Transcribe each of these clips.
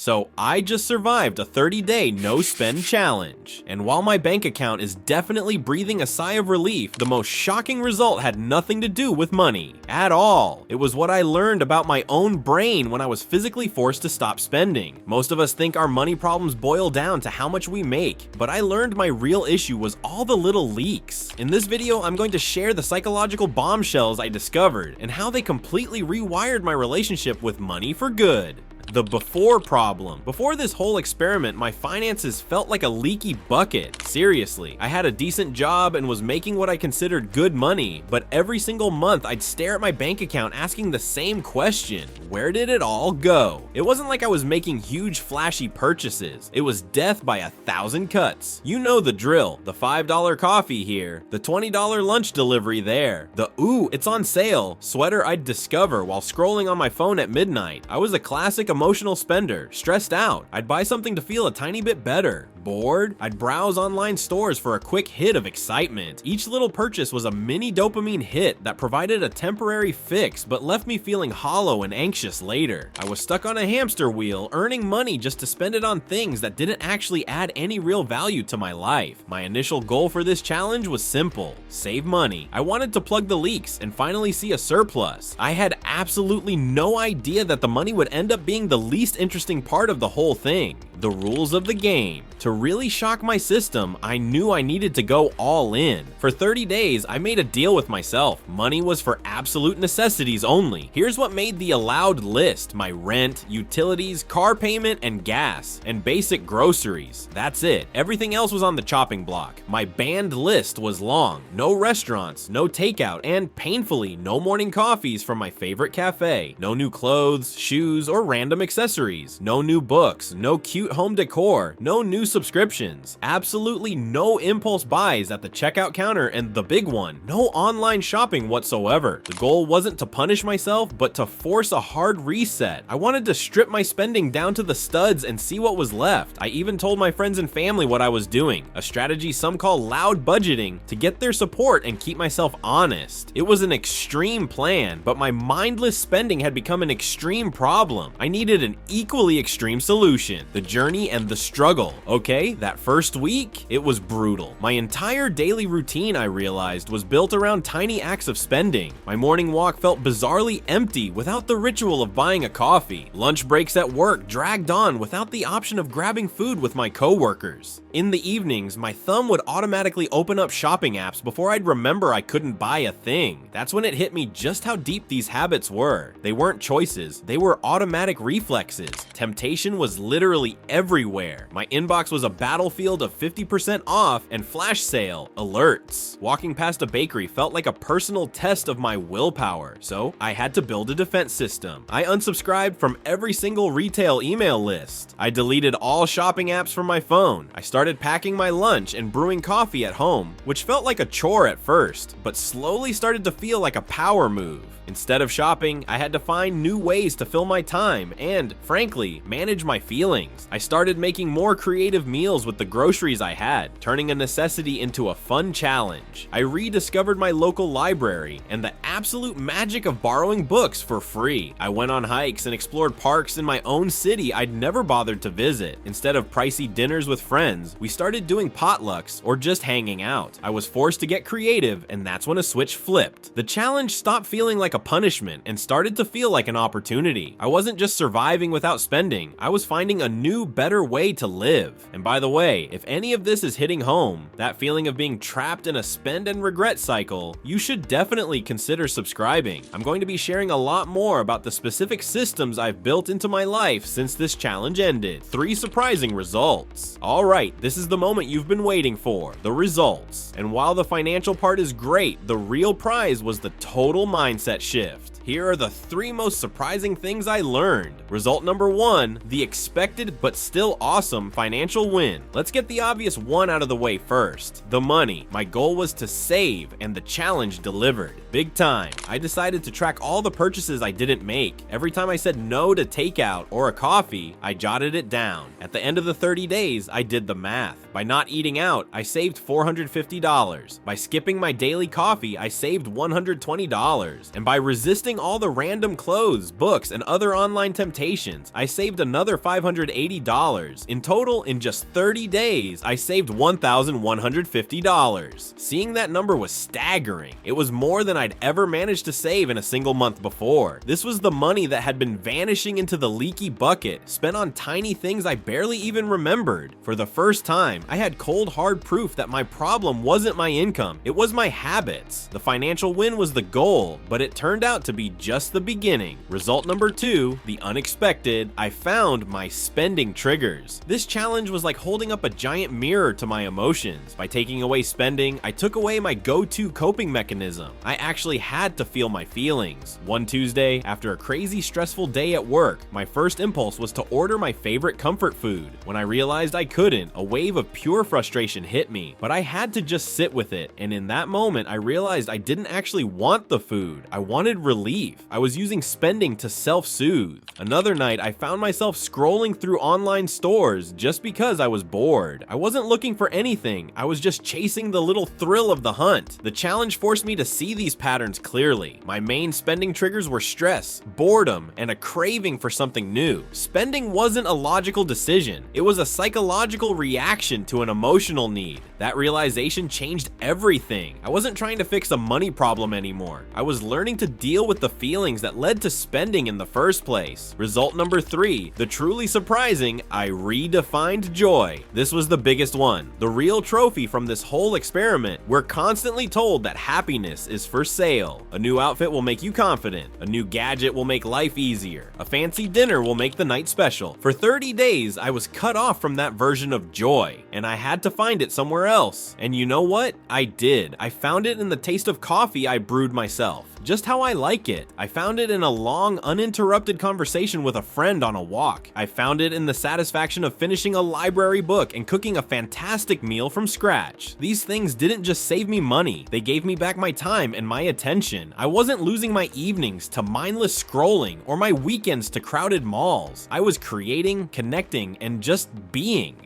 So I just survived a 30-day no-spend challenge. And while my bank account is definitely breathing a sigh of relief, the most shocking result had nothing to do with money at all. It was what I learned about my own brain when I was physically forced to stop spending. Most of us think our money problems boil down to how much we make, but I learned my real issue was all the little leaks. In this video, I'm going to share the psychological bombshells I discovered and how they completely rewired my relationship with money for good. The before problem. Before this whole experiment, my finances felt like a leaky bucket. Seriously, I had a decent job and was making what I considered good money, but every single month I'd stare at my bank account asking the same question: where did it all go? It wasn't like I was making huge flashy purchases. It was death by 1,000 cuts. You know the drill. The $5 coffee here, the $20 lunch delivery there, the "ooh, it's on sale" sweater I'd discover while scrolling on my phone at midnight. I was a classic emotional spender. Stressed out, I'd buy something to feel a tiny bit better. Bored, I'd browse online stores for a quick hit of excitement. Each little purchase was a mini dopamine hit that provided a temporary fix but left me feeling hollow and anxious later. I was stuck on a hamster wheel, earning money just to spend it on things that didn't actually add any real value to my life. My initial goal for this challenge was simple: save money. I wanted to plug the leaks and finally see a surplus. I had absolutely no idea that the money would end up being the least interesting part of the whole thing. The rules of the game. To really shock my system, I knew I needed to go all in. For 30 days, I made a deal with myself. Money was for absolute necessities only. Here's what made the allowed list: my rent, utilities, car payment, and gas, and basic groceries. That's it. Everything else was on the chopping block. My banned list was long. No restaurants, no takeout, and painfully, no morning coffees from my favorite cafe. No new clothes, shoes, or random accessories. No new books, no cute home decor, no new subscriptions, absolutely no impulse buys at the checkout counter, and the big one, no online shopping whatsoever. The goal wasn't to punish myself, but to force a hard reset. I wanted to strip my spending down to the studs and see what was left. I even told my friends and family what I was doing, a strategy some call loud budgeting, to get their support and keep myself honest. It was an extreme plan, but my mindless spending had become an extreme problem. I needed an equally extreme solution: the journey and the struggle. Okay, that first week, it was brutal. My entire daily routine, I realized, was built around tiny acts of spending. My morning walk felt bizarrely empty without the ritual of buying a coffee. Lunch breaks at work dragged on without the option of grabbing food with my coworkers. In the evenings, my thumb would automatically open up shopping apps before I'd remember I couldn't buy a thing. That's when it hit me just how deep these habits were. They weren't choices, they were automatic reflexes. Temptation was literally everywhere. My inbox was a battlefield of 50% off and flash sale alerts. Walking past a bakery felt like a personal test of my willpower, so I had to build a defense system. I unsubscribed from every single retail email list. I deleted all shopping apps from my phone. I started packing my lunch and brewing coffee at home, which felt like a chore at first, but slowly started to feel like a power move. Instead of shopping, I had to find new ways to fill my time and, frankly, manage my feelings. I started making more creative meals with the groceries I had, turning a necessity into a fun challenge. I rediscovered my local library and the absolute magic of borrowing books for free. I went on hikes and explored parks in my own city I'd never bothered to visit. Instead of pricey dinners with friends, we started doing potlucks or just hanging out. I was forced to get creative, and that's when a switch flipped. The challenge stopped feeling like a punishment and started to feel like an opportunity. I wasn't just surviving without spending, I was finding a new, better way to live. And by the way, if any of this is hitting home, that feeling of being trapped in a spend and regret cycle, you should definitely consider subscribing. I'm going to be sharing a lot more about the specific systems I've built into my life since this challenge ended. 3 surprising results. Alright, this is the moment you've been waiting for, the results. And while the financial part is great, the real prize was the total mindset shift. Here are the 3 most surprising things I learned. Result number 1, the expected but still awesome financial win. Let's get the obvious one out of the way first. The money. My goal was to save, and the challenge delivered. Big time. I decided to track all the purchases I didn't make. Every time I said no to takeout or a coffee, I jotted it down. At the end of the 30 days, I did the math. By not eating out, I saved $450. By skipping my daily coffee, I saved $120. And by resisting counting all the random clothes, books, and other online temptations, I saved another $580. In total, in just 30 days, I saved $1,150. Seeing that number was staggering. It was more than I'd ever managed to save in a single month before. This was the money that had been vanishing into the leaky bucket, spent on tiny things I barely even remembered. For the first time, I had cold hard proof that my problem wasn't my income, it was my habits. The financial win was the goal, but it turned out to be just the beginning. Result number 2, the unexpected, I found my spending triggers. This challenge was like holding up a giant mirror to my emotions. By taking away spending, I took away my go-to coping mechanism. I actually had to feel my feelings. One Tuesday, after a crazy stressful day at work, my first impulse was to order my favorite comfort food. When I realized I couldn't, a wave of pure frustration hit me, but I had to just sit with it, and in that moment I realized I didn't actually want the food. I wanted relief. I was using spending to self-soothe. Another night, I found myself scrolling through online stores just because I was bored. I wasn't looking for anything, I was just chasing the little thrill of the hunt. The challenge forced me to see these patterns clearly. My main spending triggers were stress, boredom, and a craving for something new. Spending wasn't a logical decision, it was a psychological reaction to an emotional need. That realization changed everything. I wasn't trying to fix a money problem anymore. I was learning to deal with the feelings that led to spending in the first place. Result number 3, the truly surprising, I redefined joy. This was the biggest one. The real trophy from this whole experiment. We're constantly told that happiness is for sale. A new outfit will make you confident. A new gadget will make life easier. A fancy dinner will make the night special. For 30 days, I was cut off from that version of joy, and I had to find it somewhere else. And you know what? I did. I found it in the taste of coffee I brewed myself. Just how I like it. I found it in a long, uninterrupted conversation with a friend on a walk. I found it in the satisfaction of finishing a library book and cooking a fantastic meal from scratch. These things didn't just save me money, they gave me back my time and my attention. I wasn't losing my evenings to mindless scrolling or my weekends to crowded malls. I was creating, connecting, and just being.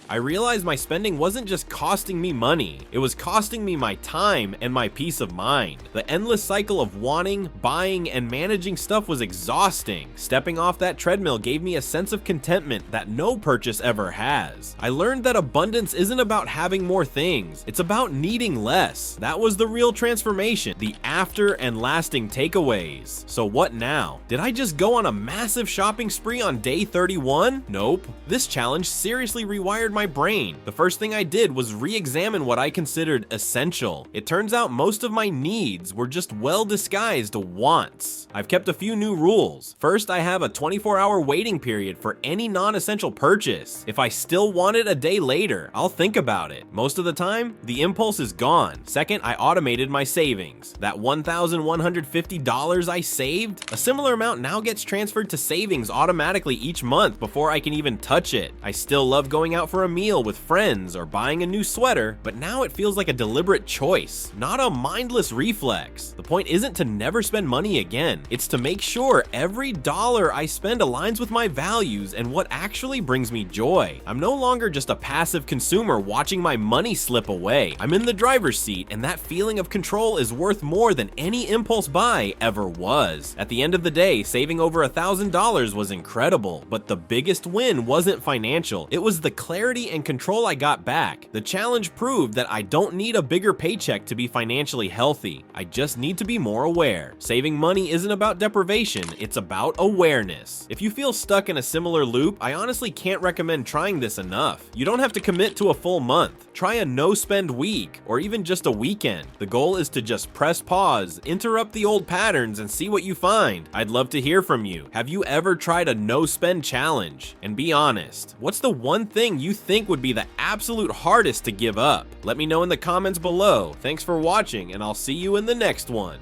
I realized my spending wasn't just costing me money, it was costing me my time and my peace of mind. The endless cycle of wanting, buying, and managing stuff was exhausting. Stepping off that treadmill gave me a sense of contentment that no purchase ever has. I learned that abundance isn't about having more things, it's about needing less. That was the real transformation, the after and lasting takeaways. So what now? Did I just go on a massive shopping spree on day 31? Nope. This challenge seriously rewired my brain. The first thing I did was re-examine what I considered essential. It turns out most of my needs were just well-disguised wants. I've kept a few new rules. First, I have a 24-hour waiting period for any non-essential purchase. If I still want it a day later, I'll think about it. Most of the time, the impulse is gone. Second, I automated my savings. That $1,150 I saved, a similar amount now gets transferred to savings automatically each month before I can even touch it. I still love going out for a meal with friends or buying a new sweater, but now it feels like a deliberate choice, not a mindless reflex. The point isn't to never spend money again, it's to make sure every dollar I spend aligns with my values and what actually brings me joy. I'm no longer just a passive consumer watching my money slip away. I'm in the driver's seat, and that feeling of control is worth more than any impulse buy ever was. At the end of the day, saving over $1,000 was incredible, but the biggest win wasn't financial, it was the clarity and control I got back. The challenge proved that I don't need a bigger paycheck to be financially healthy. I just need to be more aware. Saving money isn't about deprivation, it's about awareness. If you feel stuck in a similar loop, I honestly can't recommend trying this enough. You don't have to commit to a full month. Try a no-spend week, or even just a weekend. The goal is to just press pause, interrupt the old patterns, and see what you find. I'd love to hear from you. Have you ever tried a no-spend challenge? And be honest, what's the one thing you think would be the absolute hardest to give up? Let me know in the comments below. Thanks for watching, and I'll see you in the next one.